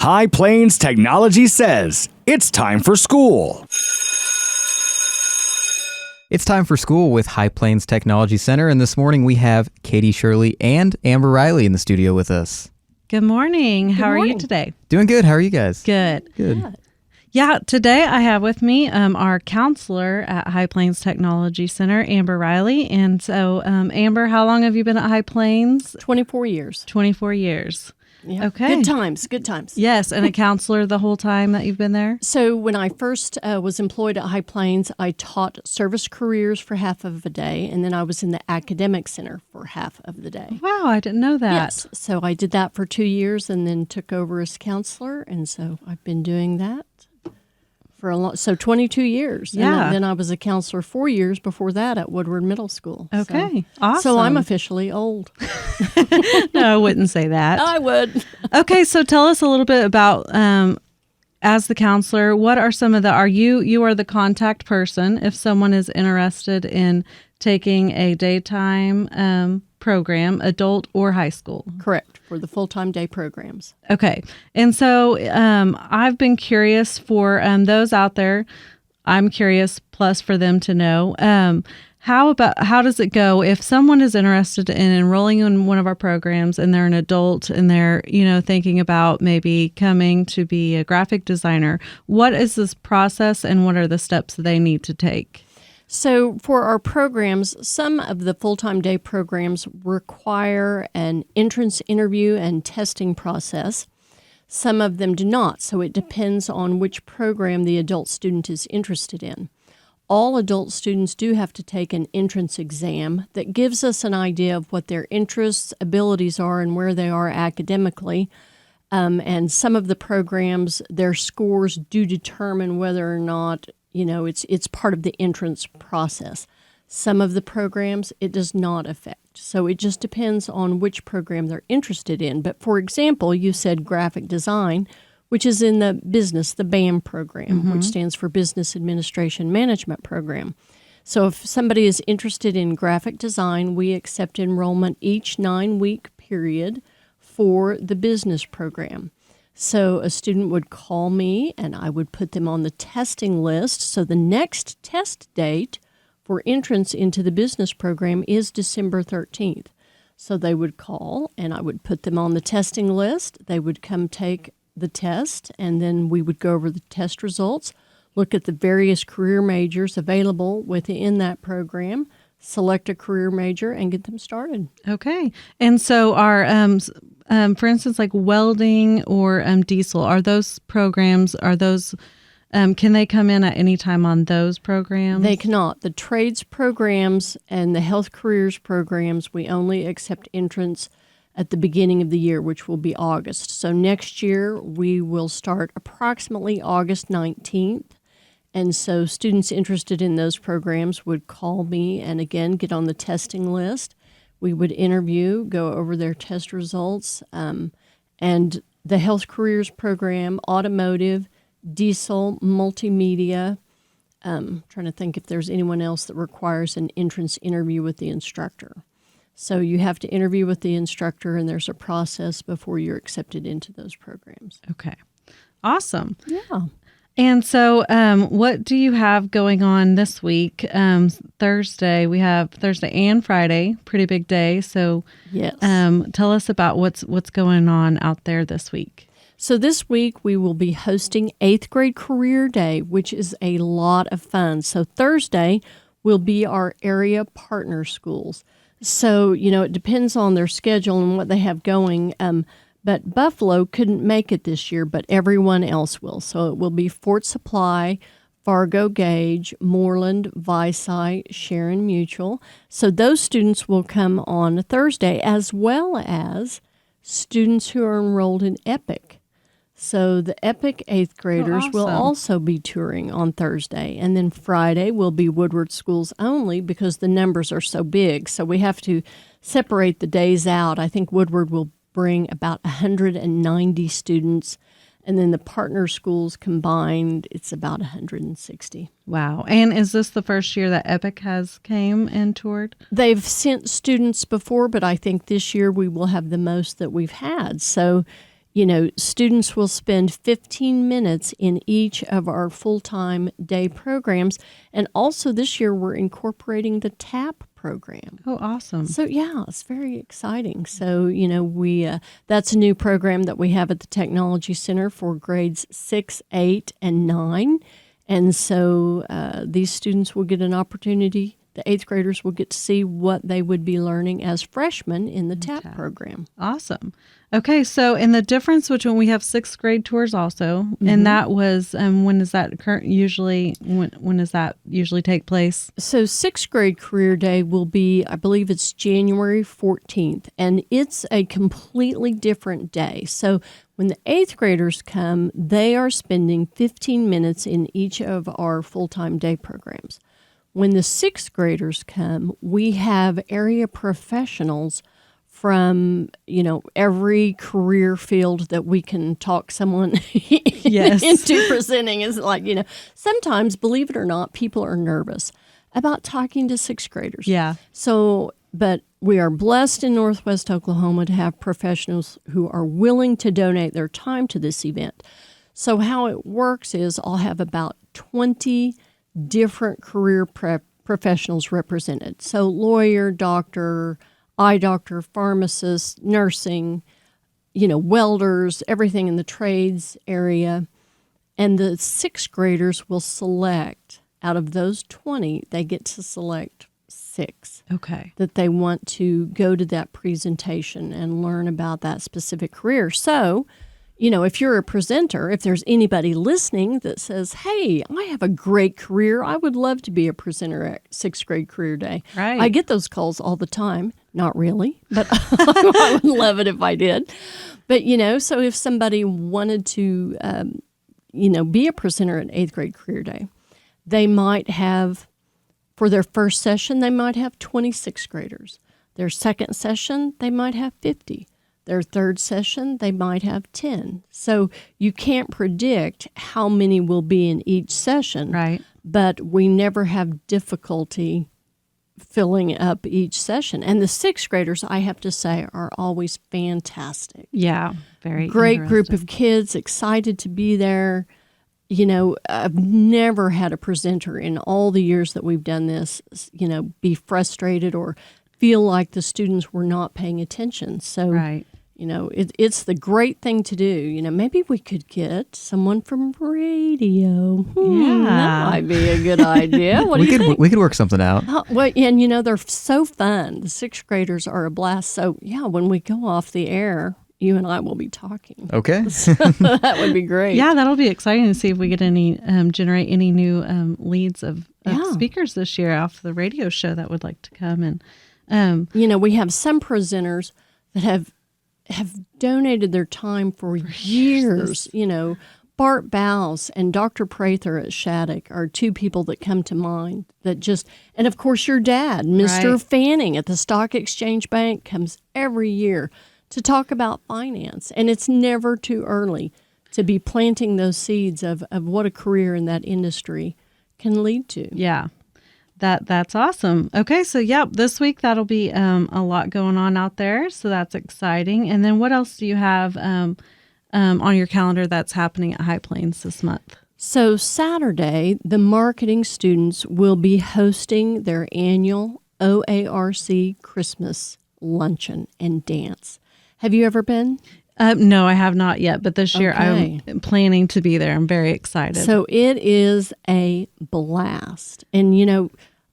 High Plains Technology says it's time for school. It's time for school with High Plains Technology Center, and this morning we have Katie Shirley and Amber Riley in the studio with us. Good morning. How are you morning. today? Doing good. How are you guys? Good. Good. Yeah, today I have with me our counselor at High Plains Technology Center, Amber Riley. And so, Amber, how long have you been at High Plains? 24 years. 24 years. Yeah. Okay. Good times. Good times. Yes, and a counselor the whole time that you've been there? So when I first was employed at High Plains, I taught service careers for half of a day, and then I was in the academic center for half of the day. Wow, I didn't know that. Yes. So I did that for 2 years and then took over as counselor, and so I've been doing that for 22 years. Yeah. And then I was a counselor 4 years before that at Woodward Middle School. Okay, awesome. So I'm officially old. No, I wouldn't say that. I would. Okay, so tell us a little bit about, as the counselor, what are some of you are the contact person if someone is interested in taking a daytime program, adult or high school? Correct, for the full-time day programs. Okay, and so I've been curious for those out there, I'm curious plus for them to know, how does it go if someone is interested in enrolling in one of our programs and they're an adult and they're, thinking about maybe coming to be a graphic designer? What is this process and what are the steps that they need to take? So for our programs, some of the full-time day programs require an entrance interview and testing process. Some of them do not, so it depends on which program the adult student is interested in. All adult students do have to take an entrance exam that gives us an idea of what their interests, abilities are, and where they are academically. And some of the programs, their scores do determine whether or not, it's part of the entrance process. Some of the programs, it does not affect. So it just depends on which program they're interested in. But for example, you said graphic design, which is in the BAM program, which stands for Business Administration Management Program. So if somebody is interested in graphic design, we accept enrollment each 9-week period for the business program. So a student would call me and I would put them on the testing list. So the next test date for entrance into the business program is December 13th. So they would call and I would put them on the testing list. They would come take the test and then we would go over the test results, look at the various career majors available within that program, select a career major and get them started. Okay. And so our, for instance, like welding or diesel, are those programs, can they come in at any time on those programs? They cannot. The trades programs and the health careers programs, we only accept entrance at the beginning of the year, which will be August. So next year, we will start approximately August 19th. And so students interested in those programs would call me and, again, get on the testing list. We would interview, go over their test results, and the health careers program, automotive, diesel, multimedia. Trying to think if there's anyone else that requires an entrance interview with the instructor. So you have to interview with the instructor, and there's a process before you're accepted into those programs. Okay. Awesome. Yeah. And so what do you have going on this week? Thursday, we have Thursday and Friday, pretty big day. So Yes. Tell us about what's going on out there this week. So this week we will be hosting 8th grade career day, which is a lot of fun. So Thursday will be our area partner schools. So, it depends on their schedule and what they have going. But Buffalo couldn't make it this year, but everyone else will. So it will be Fort Supply, Fargo Gage, Moreland, Visay, Sharon Mutual. So those students will come on Thursday, as well as students who are enrolled in EPIC. So the EPIC 8th graders will also be touring on Thursday. And then Friday will be Woodward schools only because the numbers are so big. So we have to separate the days out. I think Woodward will bring about 190 students. And then the partner schools combined, it's about 160. Wow. And is this the first year that EPIC has came and toured? They've sent students before, but I think this year we will have the most that we've had. So, Students will spend 15 minutes in each of our full-time day programs. And also this year, we're incorporating the TAP program. Oh, awesome. So, yeah, it's very exciting. So, that's a new program that we have at the Technology Center for grades 6, 8, and 9. And so these students will get an opportunity. The 8th graders will get to see what they would be learning as freshmen in the TAP program. Awesome. Okay, so and the difference between we have 6th grade tours also, and that was when is that usually when does that usually take place? So 6th grade career day will be, I believe it's January 14th, and it's a completely different day. So when the 8th graders come, they are spending 15 minutes in each of our full-time day programs. When the 6th graders come, we have area professionals from, every career field that we can talk someone into presenting. Is like, sometimes, believe it or not, people are nervous about talking to 6th graders. Yeah. So, but we are blessed in Northwest Oklahoma to have professionals who are willing to donate their time to this event. So how it works is I'll have about 20 different career professionals represented. So lawyer, doctor, eye doctor, pharmacist, nursing, welders, everything in the trades area. And the 6th graders will select, out of those 20, they get to select 6. Okay. That they want to go to that presentation and learn about that specific career. So, if you're a presenter, if there's anybody listening that says, hey, I have a great career, I would love to be a presenter at 6th grade career day. Right. I get those calls all the time. Not really, but I would love it if I did. But, so if somebody wanted to, be a presenter at 8th grade career day, they might have, for their first session, they might have 26 graders. Their second session, they might have 50. Their third session, they might have 10. So you can't predict how many will be in each session. Right. But we never have difficulty filling up each session. And the 6th graders, I have to say, are always fantastic. Yeah, very great group of kids, excited to be there. I've never had a presenter in all the years that we've done this, be frustrated or feel like the students were not paying attention. So, right. It's the great thing to do. Maybe we could get someone from radio. That might be a good idea. What do you think? We could work something out. And they're so fun. The 6th graders are a blast. So, when we go off the air, you and I will be talking. Okay. So that would be great. Yeah, that'll be exciting to see if we get any, generate any new leads of speakers this year off the radio show that would like to come. And, we have some presenters that have donated their time for years. Bart Bowes and Dr. Prather at Shattuck are two people that come to mind that and of course your dad, Mr. Right. Fanning at the Stock Exchange Bank, comes every year to talk about finance. And it's never too early to be planting those seeds of what a career in that industry can lead to. yeah. That's awesome. Okay, so this week that'll be a lot going on out there, so that's exciting. And then what else do you have on your calendar that's happening at High Plains this month? So Saturday, the marketing students will be hosting their annual OARC Christmas luncheon and dance. Have you ever been? No, I have not yet, but this year I'm planning to be there. I'm very excited. So it is a blast. And,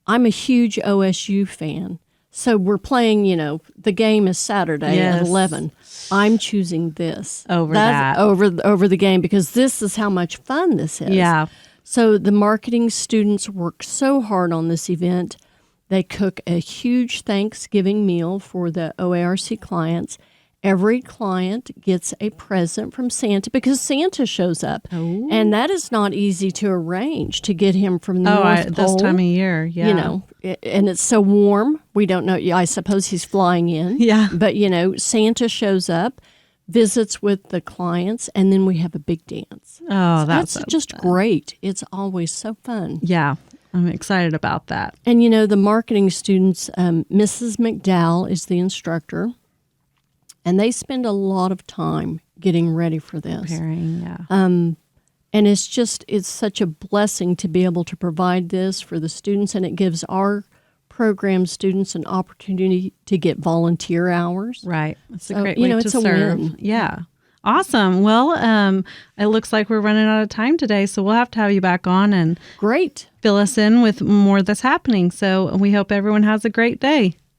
I'm a huge OSU fan. So we're playing, the game is Saturday at 11. I'm choosing this. Over the game because this is how much fun this is. Yeah. So the marketing students work so hard on this event. They cook a huge Thanksgiving meal for the OARC clients. Every client gets a present from Santa because Santa shows up. Oh. And that is not easy to arrange to get him from the North Pole. This time of year, yeah. And it's so warm. We don't know. I suppose he's flying in. Yeah. But, Santa shows up, visits with the clients, and then we have a big dance. Oh, So that's just great. It's always so fun. Yeah, I'm excited about that. And, the marketing students, Mrs. McDowell is the instructor. And they spend a lot of time getting ready for this. Preparing, yeah. And it's such a blessing to be able to provide this for the students, and it gives our program students an opportunity to get volunteer hours. Right. It's a So, great way to it's a serve. win. Yeah. Awesome. Well, it looks like we're running out of time today, so we'll have to have you back on and Great. fill us in with more that's happening. So we hope everyone has a great day.